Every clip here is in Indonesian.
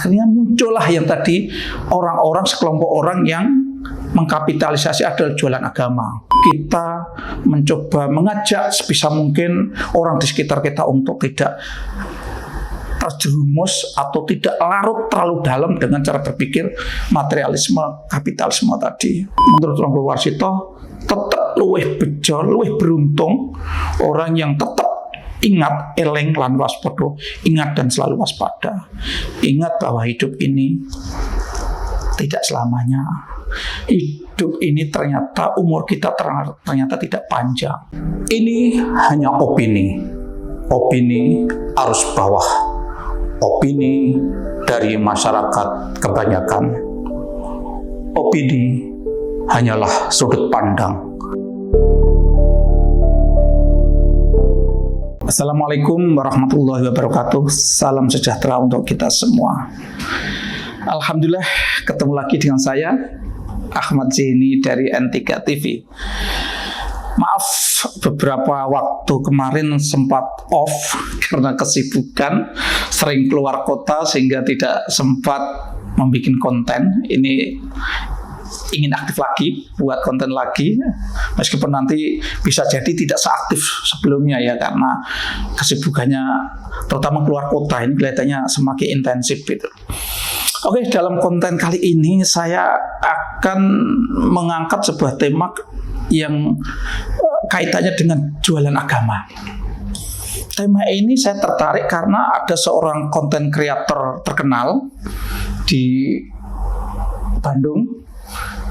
akhirnya muncullah yang tadi orang-orang, sekelompok orang yang mengkapitalisasi adalah jualan agama. Kita mencoba mengajak sebisa mungkin orang di sekitar kita untuk tidak terjerumus atau tidak larut terlalu dalam dengan cara berpikir materialisme, kapitalisme tadi. Menurut Ronggo Warsito, tetap luwih bejo, luwih beruntung orang yang tetap ingat, eleng lan waspada, ingat dan selalu waspada. Ingat bahwa hidup ini tidak selamanya. Hidup ini ternyata umur kita ternyata tidak panjang. Ini hanya opini arus bawah, opini dari masyarakat kebanyakan. Opini hanyalah sudut pandang. Assalamualaikum warahmatullahi wabarakatuh. Salam sejahtera untuk kita semua. Alhamdulillah ketemu lagi dengan saya, Ahmad Zaini dari N3 TV. Maaf beberapa waktu kemarin sempat off karena kesibukan, sering keluar kota sehingga tidak sempat membuat konten. Ini ingin aktif lagi, buat konten lagi, meskipun nanti bisa jadi tidak seaktif sebelumnya ya, karena kesibukannya terutama keluar kota ini kelihatannya semakin intensif gitu. Oke, dalam konten kali ini saya akan mengangkat sebuah tema yang kaitannya dengan jualan agama. Tema ini saya tertarik karena ada seorang konten kreator terkenal di Bandung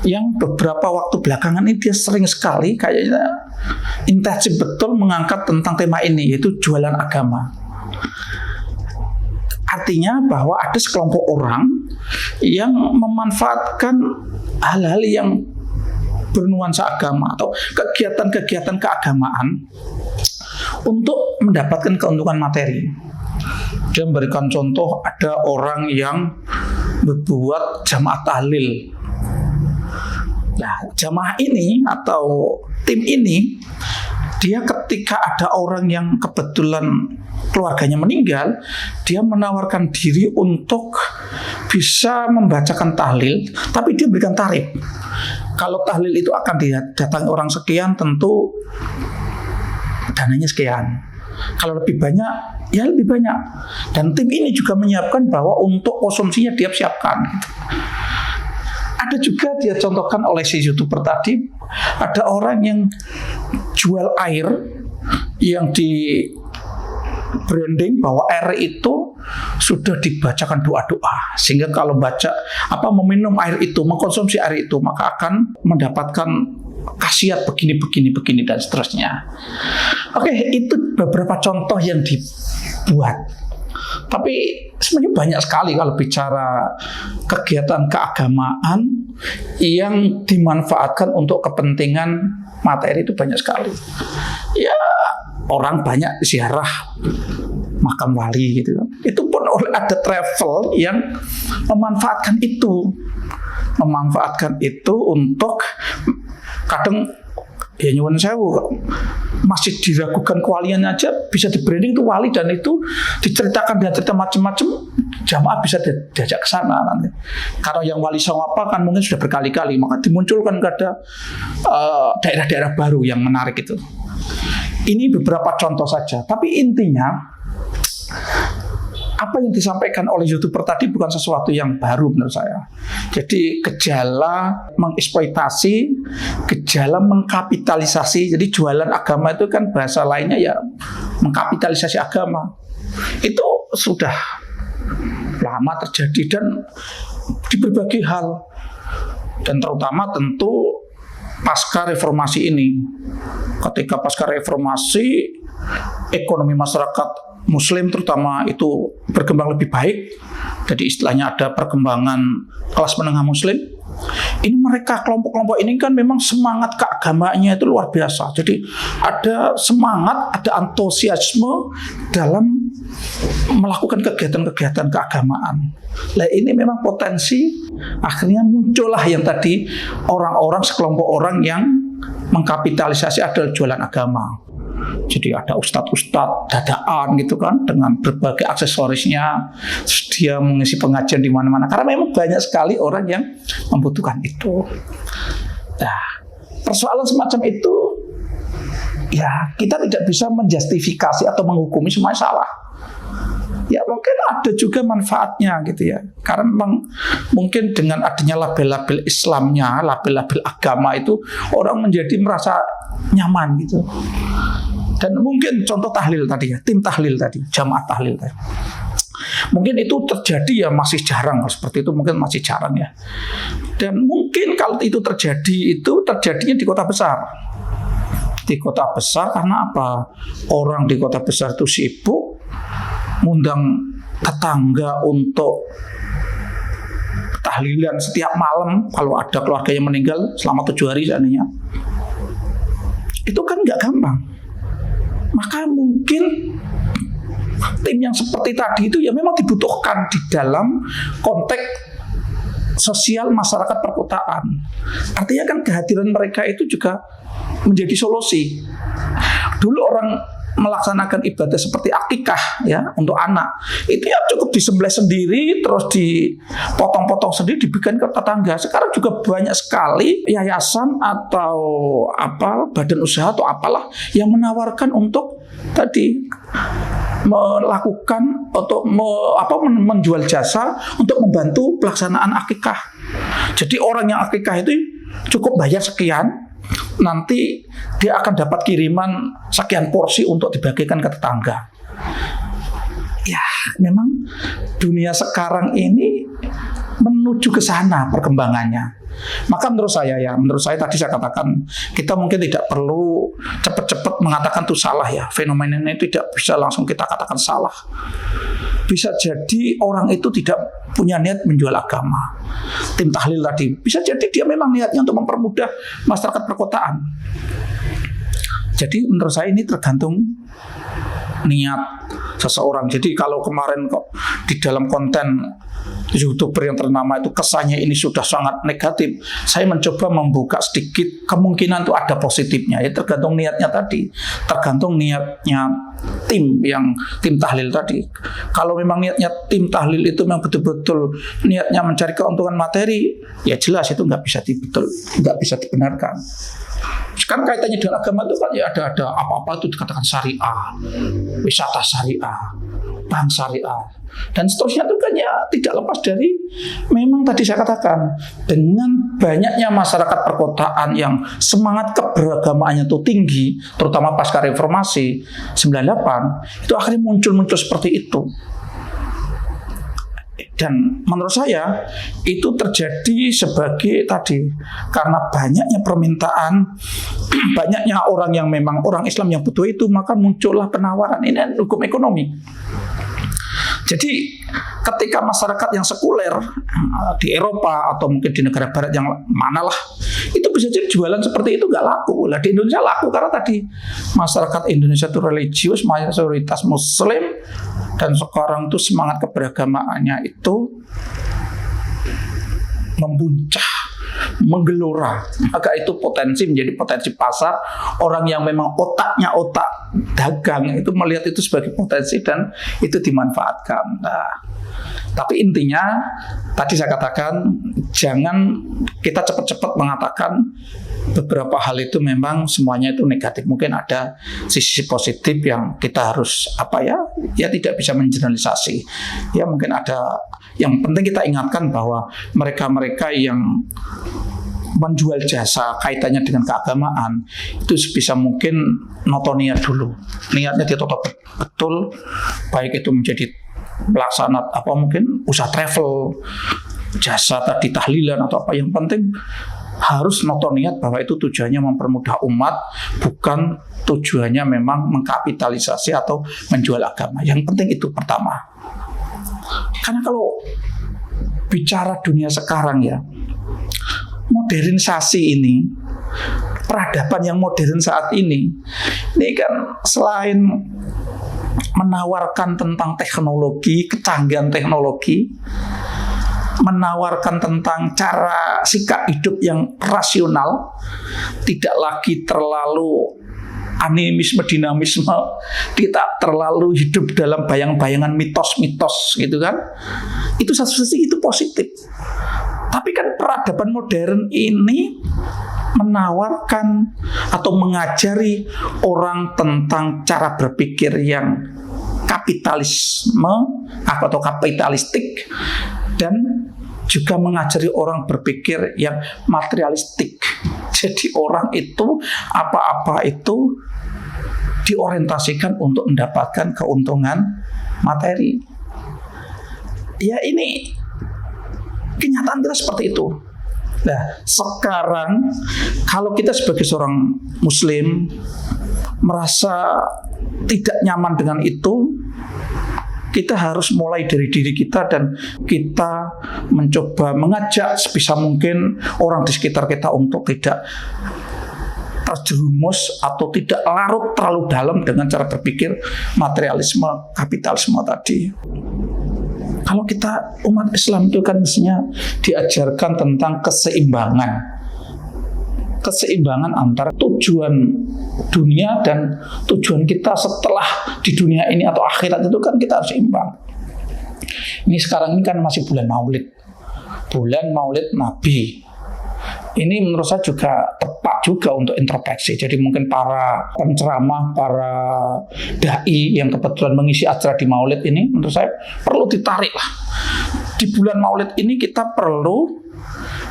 yang beberapa waktu belakangan ini dia sering sekali kayaknya intensif betul mengangkat tentang tema ini, yaitu jualan agama. Artinya bahwa ada sekelompok orang yang memanfaatkan hal-hal yang bernuansa agama atau kegiatan-kegiatan keagamaan untuk mendapatkan keuntungan materi. Dia memberikan contoh, ada orang yang membuat jamaah tahlil. Nah, jamaah ini atau tim ini, dia ketika ada orang yang kebetulan keluarganya meninggal, dia menawarkan diri untuk bisa membacakan tahlil, tapi dia berikan tarif. Kalau tahlil itu akan didatangi orang sekian, tentu dananya sekian. Kalau lebih banyak, ya lebih banyak. Dan tim ini juga menyiapkan bahwa untuk konsumsinya dia siapkan gitu. Ada juga dia contohkan oleh si YouTuber tadi, ada orang yang jual air yang di branding bahwa air itu sudah dibacakan doa-doa, sehingga kalau meminum air itu, mengkonsumsi air itu, maka akan mendapatkan khasiat begini dan seterusnya. Oke, itu beberapa contoh yang dibuat. Tapi sebenarnya banyak sekali kalau bicara kegiatan keagamaan yang dimanfaatkan untuk kepentingan materi, itu banyak sekali. Ya, orang banyak ziarah makam wali gitu. Itu pun ada travel yang memanfaatkan itu untuk kadang ya nyuwun sewu, masih diragukan kewaliannya aja bisa di branding itu wali, dan itu diceritakan dan cerita macam-macam, jamaah bisa diajak ke sana nanti. Karena yang wali songo apa kan mungkin sudah berkali-kali, maka dimunculkan ada daerah-daerah baru yang menarik itu. Ini beberapa contoh saja, tapi intinya apa yang disampaikan oleh YouTuber tadi bukan sesuatu yang baru menurut saya. Jadi gejala mengeksploitasi, gejala mengkapitalisasi. Jadi jualan agama itu kan bahasa lainnya ya mengkapitalisasi agama. Itu sudah lama terjadi dan di berbagai hal. Dan terutama tentu pasca reformasi ini. Ketika pasca reformasi, ekonomi masyarakat Muslim terutama itu berkembang lebih baik. Jadi istilahnya ada perkembangan kelas menengah Muslim. Ini mereka kelompok-kelompok ini kan memang semangat keagamaannya itu luar biasa. Jadi ada semangat, ada antusiasme dalam melakukan kegiatan-kegiatan keagamaan. Nah, ini memang potensi akhirnya muncullah yang tadi orang-orang, sekelompok orang yang mengkapitalisasi adalah jualan agama. Jadi ada ustadz-ustadz dadaan gitu kan, dengan berbagai aksesorisnya. Terus dia mengisi pengajian di mana-mana. Karena memang banyak sekali orang yang membutuhkan itu. Nah, persoalan semacam itu, ya kita tidak bisa menjustifikasi atau menghukumi semuanya salah. Ya mungkin ada juga manfaatnya gitu ya. Karena memang mungkin dengan adanya label-label Islamnya, label-label agama itu, orang menjadi merasa nyaman gitu. Dan mungkin contoh tahlil tadi ya, tim tahlil tadi, jamaah tahlil tadi. Mungkin itu terjadi ya masih jarang, seperti itu mungkin masih jarang ya. Dan mungkin kalau itu terjadinya di kota besar. Di kota besar karena apa? Orang di kota besar itu sibuk mengundang tetangga untuk tahlilan setiap malam. Kalau ada keluarga yang meninggal selama 7 hari seandainya, itu kan nggak gampang. Maka mungkin tim yang seperti tadi itu ya memang dibutuhkan di dalam konteks sosial masyarakat perkotaan. Artinya kan kehadiran mereka itu juga menjadi solusi. Dulu orang melaksanakan ibadah seperti akikah ya untuk anak, itu ya cukup disembelih sendiri, terus dipotong-potong sendiri, diberikan ke tetangga. Sekarang juga banyak sekali yayasan atau badan usaha atau apalah yang menawarkan untuk tadi melakukan atau menjual jasa untuk membantu pelaksanaan akikah. Jadi orang yang akikah itu cukup bayar sekian, nanti dia akan dapat kiriman sekian porsi untuk dibagikan ke tetangga. Ya, memang dunia sekarang ini menuju ke sana perkembangannya. Maka menurut saya tadi saya katakan, kita mungkin tidak perlu cepat-cepat mengatakan itu salah ya. Fenomena ini tidak bisa langsung kita katakan salah. Bisa jadi orang itu tidak punya niat menjual agama. Tim tahlil tadi, bisa jadi dia memang niatnya untuk mempermudah masyarakat perkotaan. Jadi menurut saya ini tergantung niat seseorang. Jadi kalau kemarin kok di dalam konten YouTuber yang ternama itu kesannya ini sudah sangat negatif, saya mencoba membuka sedikit kemungkinan itu ada positifnya. Ya tergantung niatnya tadi, tergantung niatnya tim tahlil tadi. Kalau memang niatnya tim tahlil itu memang betul-betul niatnya mencari keuntungan materi, ya jelas itu nggak bisa dibenarkan. Sekarang kaitannya dengan agama itu kan ya ada apa-apa itu dikatakan syariah, wisata syariah, bank syariah, dan seterusnya itu kan ya tidak lepas dari memang tadi saya katakan, dengan banyaknya masyarakat perkotaan yang semangat keberagamaannya itu tinggi, terutama pasca reformasi 98, itu akhirnya muncul seperti itu. Dan menurut saya itu terjadi sebagai tadi, karena banyaknya permintaan, banyaknya orang yang memang orang Islam yang butuh itu, maka muncullah penawaran ini hukum ekonomi. Jadi ketika masyarakat yang sekuler di Eropa atau mungkin di negara barat yang manalah, itu bisa jadi jualan seperti itu nggak laku. Lah di Indonesia laku karena tadi masyarakat Indonesia itu religius, mayoritas Muslim, dan sekarang tuh semangat keberagamaannya itu membuncah, menggelora. Maka itu menjadi potensi pasar. Orang yang memang otaknya otak dagang itu melihat itu sebagai potensi dan itu dimanfaatkan. Nah, tapi intinya tadi saya katakan, jangan kita cepat-cepat mengatakan beberapa hal itu memang semuanya itu negatif. Mungkin ada sisi positif yang kita harus ya tidak bisa mengeneralisasi. Ya mungkin ada, yang penting kita ingatkan bahwa mereka-mereka yang menjual jasa kaitannya dengan keagamaan itu sebisa mungkin noto niat dulu. Niatnya dia betul, baik itu menjadi pelaksana mungkin usaha travel, jasa tadi tahlilan atau apa, yang penting harus noto niat bahwa itu tujuannya mempermudah umat, bukan tujuannya memang mengkapitalisasi atau menjual agama. Yang penting itu pertama. Karena kalau bicara dunia sekarang ya, modernisasi ini, peradaban yang modern saat ini kan selain menawarkan tentang teknologi, kecanggihan teknologi, menawarkan tentang cara sikap hidup yang rasional, tidak lagi terlalu animisme, dinamisme, kita terlalu hidup dalam bayang-bayangan mitos-mitos gitu kan. Itu satu sisi itu positif. Tapi kan peradaban modern ini menawarkan atau mengajari orang tentang cara berpikir yang kapitalisme atau kapitalistik, dan juga mengajari orang berpikir yang materialistik. Jadi orang itu apa-apa itu diorientasikan untuk mendapatkan keuntungan materi. Ya, ini kenyataan kita seperti itu. Nah, sekarang kalau kita sebagai seorang muslim merasa tidak nyaman dengan itu, kita harus mulai dari diri kita dan kita mencoba mengajak sebisa mungkin orang di sekitar kita untuk tidak terjerumus atau tidak larut terlalu dalam dengan cara berpikir materialisme, kapitalisme tadi. Kalau kita umat Islam itu kan mestinya diajarkan tentang keseimbangan antara tujuan dunia dan tujuan kita setelah di dunia ini atau akhirat, itu kan kita harus seimbang. Ini sekarang ini kan masih bulan Maulid Nabi. Ini menurut saya juga tepat juga untuk introspeksi. Jadi mungkin para penceramah, para dai yang kebetulan mengisi acara di Maulid ini, menurut saya perlu ditarik lah. Di bulan Maulid ini kita perlu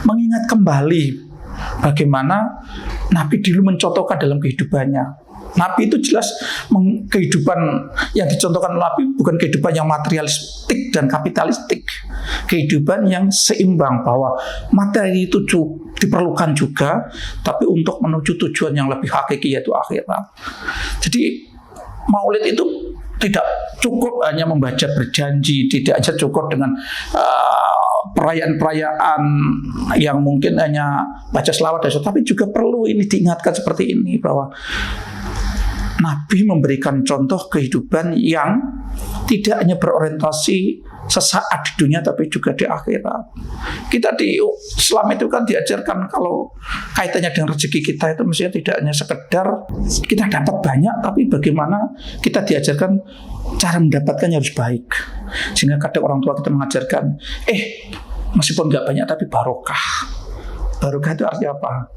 mengingat kembali bagaimana Nabi dulu mencontohkan dalam kehidupannya. Nabi itu jelas kehidupan yang dicontohkan Nabi bukan kehidupan yang materialistik dan kapitalistik. Kehidupan yang seimbang, bahwa materi itu diperlukan juga, tapi untuk menuju tujuan yang lebih hakiki, yaitu akhirat. Jadi Maulid itu tidak cukup hanya membaca berjanji, tidak hanya cukup dengan perayaan-perayaan yang mungkin hanya baca selawat, tapi juga perlu ini diingatkan seperti ini, bahwa Nabi memberikan contoh kehidupan yang tidak hanya berorientasi sesaat di dunia, tapi juga di akhirat. Kita di Islam itu kan diajarkan kalau kaitannya dengan rezeki kita itu mestinya tidak hanya sekedar kita dapat banyak, tapi bagaimana kita diajarkan cara mendapatkannya harus baik. Sehingga kadang orang tua kita mengajarkan, meskipun nggak banyak tapi barokah. Barokah itu artinya apa?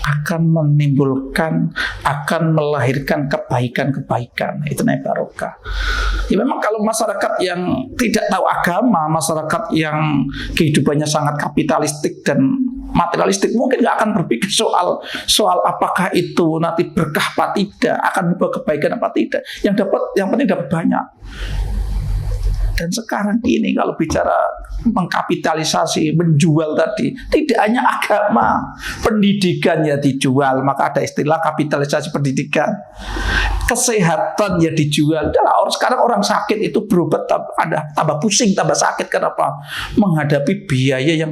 Akan menimbulkan, akan melahirkan kebaikan-kebaikan. Itu namanya barokah. Ya memang kalau masyarakat yang tidak tahu agama, masyarakat yang kehidupannya sangat kapitalistik dan materialistik, mungkin nggak akan berpikir soal apakah itu nanti berkah apa tidak, akan membawa kebaikan apa tidak. Yang penting dapat banyak. Dan sekarang ini kalau bicara mengkapitalisasi, menjual tadi, tidak hanya agama, pendidikan ya dijual, maka ada istilah kapitalisasi pendidikan. Kesehatan ya dijual. Orang sekarang orang sakit itu berobat tambah pusing, tambah sakit. Kenapa? Menghadapi biaya yang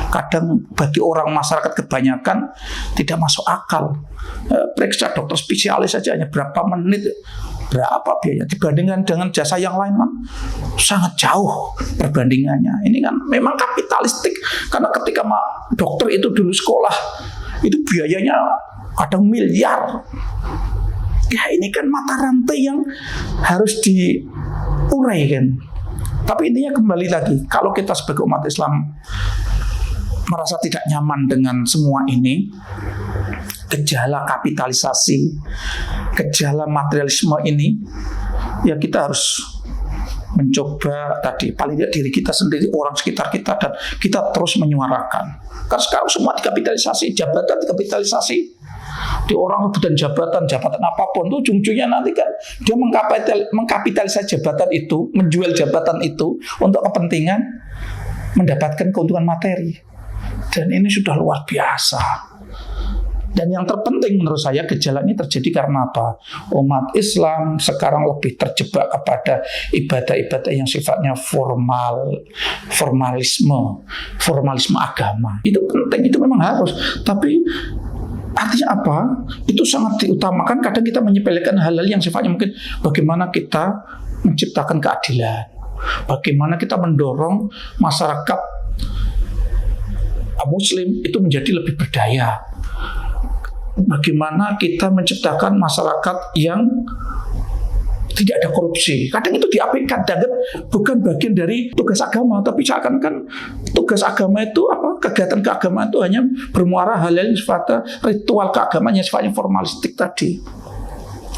kadang bagi orang masyarakat kebanyakan tidak masuk akal. Periksa dokter spesialis saja hanya berapa menit, berapa biaya dibandingkan dengan jasa yang lain kan sangat jauh perbandingannya. Ini kan memang kapitalistik, karena ketika dokter itu dulu sekolah itu biayanya kadang miliar. Ya ini kan mata rantai yang harus diuraikan. Tapi intinya kembali lagi, kalau kita sebagai umat Islam merasa tidak nyaman dengan semua ini, gejala kapitalisasi, gejala materialisme ini, ya kita harus mencoba tadi, paling tidak diri kita sendiri, orang sekitar kita, dan kita terus menyuarakan. Karena sekarang semua dikapitalisasi, jabatan dikapitalisasi. Di orang rebutan jabatan apapun, tuh ujung-ujungnya nanti kan dia mengkapitalisasi jabatan itu, menjual jabatan itu untuk kepentingan mendapatkan keuntungan materi. Dan ini sudah luar biasa. Dan yang terpenting menurut saya, gejala ini terjadi karena apa? Umat Islam sekarang lebih terjebak kepada ibadah-ibadah yang sifatnya formalisme agama. Itu penting, itu memang harus. Tapi artinya apa? Itu sangat diutamakan. Kadang kita menyepelekan hal-hal yang sifatnya mungkin bagaimana kita menciptakan keadilan, bagaimana kita mendorong masyarakat Muslim itu menjadi lebih berdaya. bagaimana kita menciptakan masyarakat yang tidak ada korupsi. Kadang itu diabaikan, dianggap bukan bagian dari tugas agama, tapi seakan-akan tugas agama itu kegiatan keagamaan itu hanya bermuara hal yang sifatnya ritual keagamaan yang sifatnya formalistik tadi.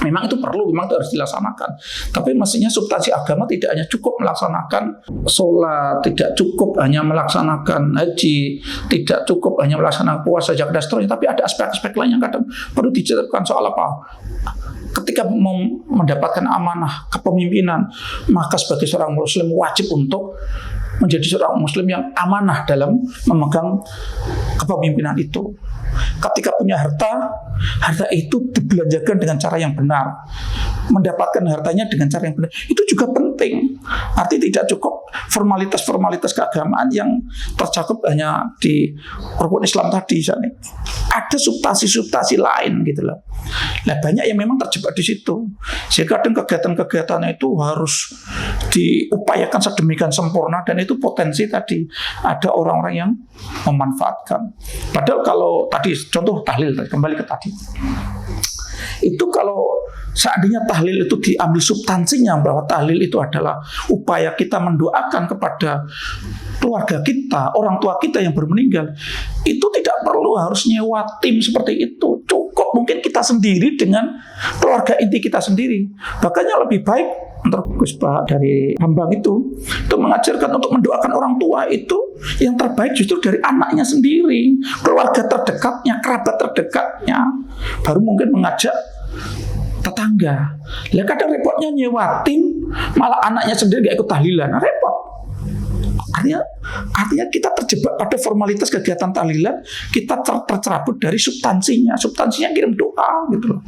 Memang itu perlu, memang itu harus dilaksanakan. Tapi mestinya substansi agama tidak hanya cukup melaksanakan sholat, tidak cukup hanya melaksanakan haji, tidak cukup hanya melaksanakan puasa, zakat dan seterusnya, tapi ada aspek-aspek lain yang kadang perlu diceritakan soal apa. Ketika mendapatkan amanah kepemimpinan, maka sebagai seorang muslim wajib untuk menjadi seorang muslim yang amanah dalam memegang kepemimpinan itu. Ketika punya harta itu dibelanjakan dengan cara yang benar. Mendapatkan hartanya dengan cara yang benar, itu juga penting. Artinya tidak cukup formalitas-formalitas keagamaan yang tercakup hanya di rukun Islam tadi. Ada substansi-substansi lain gitu loh. Nah, banyak yang memang terjebak di situ. Sehingga kadang kegiatan-kegiatannya itu harus diupayakan sedemikian sempurna, dan itu potensi tadi ada orang-orang yang memanfaatkan. Padahal kalau tadi contoh tahlil, kembali ke tadi, itu kalau seandainya tahlil itu diambil substansinya bahwa tahlil itu adalah upaya kita mendoakan kepada keluarga kita, orang tua kita yang baru meninggal, itu tidak perlu harus nyewa tim seperti itu. Cukup mungkin kita sendiri dengan keluarga inti kita sendiri. Makanya lebih baik untuk Gus Pak dari Hambang itu mengajarkan untuk mendoakan orang tua itu yang terbaik justru dari anaknya sendiri, keluarga terdekatnya, kerabat terdekatnya, baru mungkin mengajak tetangga. Lah kadang repotnya nyewa tim, malah anaknya sendiri gak ikut tahlilan, repot. Artinya kita terjebak pada formalitas kegiatan tahlilan, kita tercerabut dari substansinya kirim doa gitu loh.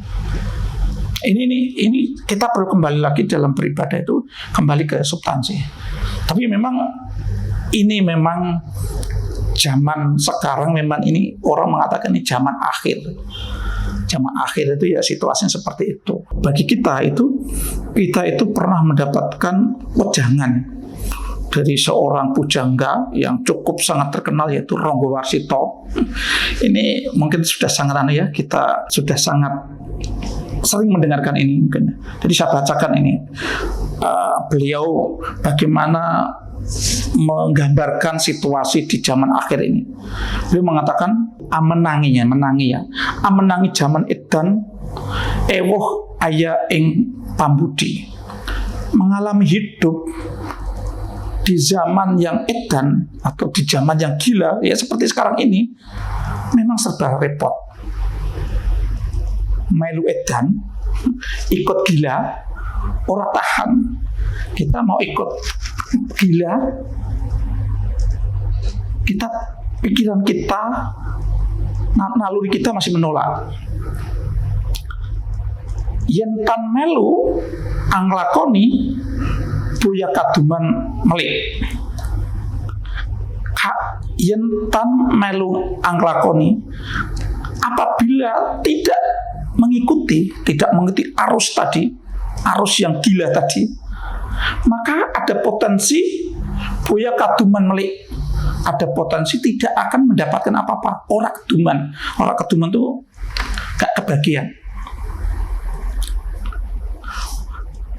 Ini kita perlu kembali lagi dalam beribadah itu kembali ke substansi. Tapi memang zaman sekarang memang ini orang mengatakan ini zaman akhir. Zaman akhir itu ya situasinya seperti itu. Bagi kita itu pernah mendapatkan wejangan dari seorang pujangga yang cukup sangat terkenal, yaitu Ronggo Warsito. Ini mungkin sudah sangat kita sudah sangat sering mendengarkan ini mungkin. Jadi saya bacakan ini. Beliau bagaimana menggambarkan situasi di zaman akhir ini. Beliau mengatakan amenangi zaman edan ewoh aya ing pambudi. Mengalami hidup di zaman yang edan atau di zaman yang gila, ya seperti sekarang ini, memang serba repot. Melu edan, ikut gila, ora tahan. Kita mau ikut gila, pikiran kita, naluri kita masih menolak. Yen tan melu anglakoni buya kaduman melik. Yen tan melu anglakoni, apabila tidak mengikuti arus tadi, arus yang gila tadi, maka ada potensi buya kaduman melik, ada potensi tidak akan mendapatkan apa-apa. Orang keduman itu gak kebagian.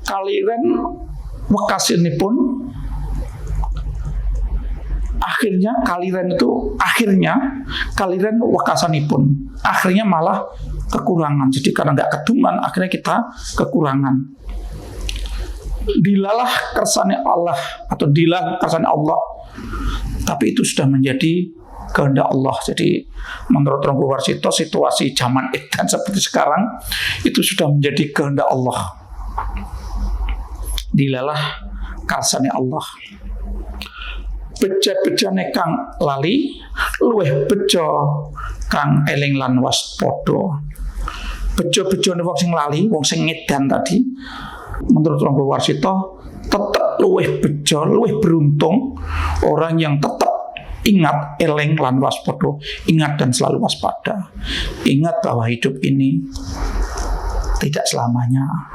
Kaliren wekasinipun kaliren wekasanipun akhirnya malah kekurangan. Jadi karena nggak keduman, akhirnya kita kekurangan. Dilalah kersane Allah atau dilah kersane Allah, tapi itu sudah menjadi kehendak Allah. Jadi menurut Ronggo Warsito, situasi zaman edan seperti sekarang itu sudah menjadi kehendak Allah. Dilalah kersane Allah. Beja-bejane kang lali, luweh beja kang eling lan waspada. Beja-bejane wong sing lali, wong sing ngedan tadi, menurut Ronggo Warsito tetap luweh beja, luweh beruntung orang yang tetap ingat, eling lan waspada, ingat dan selalu waspada. Ingat bahwa hidup ini tidak selamanya.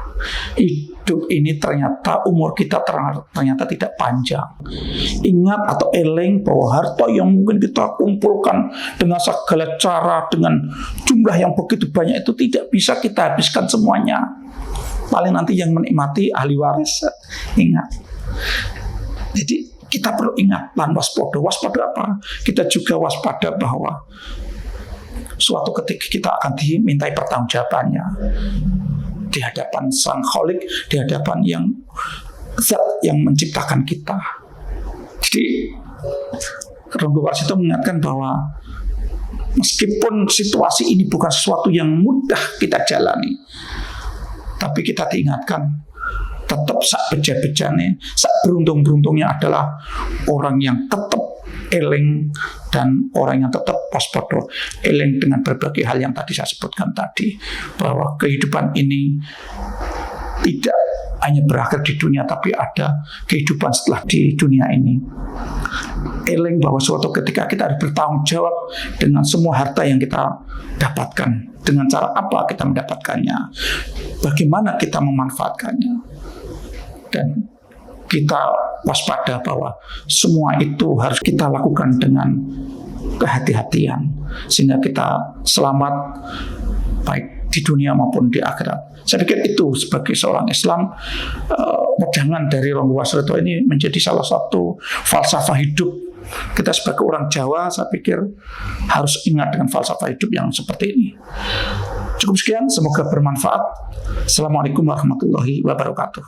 Hidup ini ternyata umur kita ternyata tidak panjang. ingat atau eling bahwa harta yang mungkin kita kumpulkan dengan segala cara, dengan jumlah yang begitu banyak itu tidak bisa kita habiskan semuanya. Paling nanti yang menikmati ahli waris. Ingat. Jadi kita perlu ingat lan waspada. Waspada apa? Kita juga waspada bahwa suatu ketika kita akan dimintai pertanggungjawabannya di hadapan Sang Khalik, di hadapan yang zat yang menciptakan kita. Jadi Ronggo Warsito mengingatkan bahwa meskipun situasi ini bukan sesuatu yang mudah kita jalani, tapi kita diingatkan tetap sak beja-bejane, sak beruntung-beruntungnya adalah orang yang tetap eling dan orang yang tetap waspada, eling dengan berbagai hal yang tadi saya sebutkan tadi, bahwa kehidupan ini tidak hanya berakhir di dunia, tapi ada kehidupan setelah di dunia ini. Eling bahwa suatu ketika kita harus bertanggung jawab dengan semua harta yang kita dapatkan, dengan cara apa kita mendapatkannya, bagaimana kita memanfaatkannya, dan kita waspada bahwa semua itu harus kita lakukan dengan kehati-hatian sehingga kita selamat baik di dunia maupun di akhirat. Saya pikir itu sebagai seorang Islam, wejangan dari Ronggo Warsito ini menjadi salah satu falsafah hidup. Kita sebagai orang Jawa, saya pikir harus ingat dengan falsafah hidup yang seperti ini. Cukup sekian, semoga bermanfaat. Assalamualaikum warahmatullahi wabarakatuh.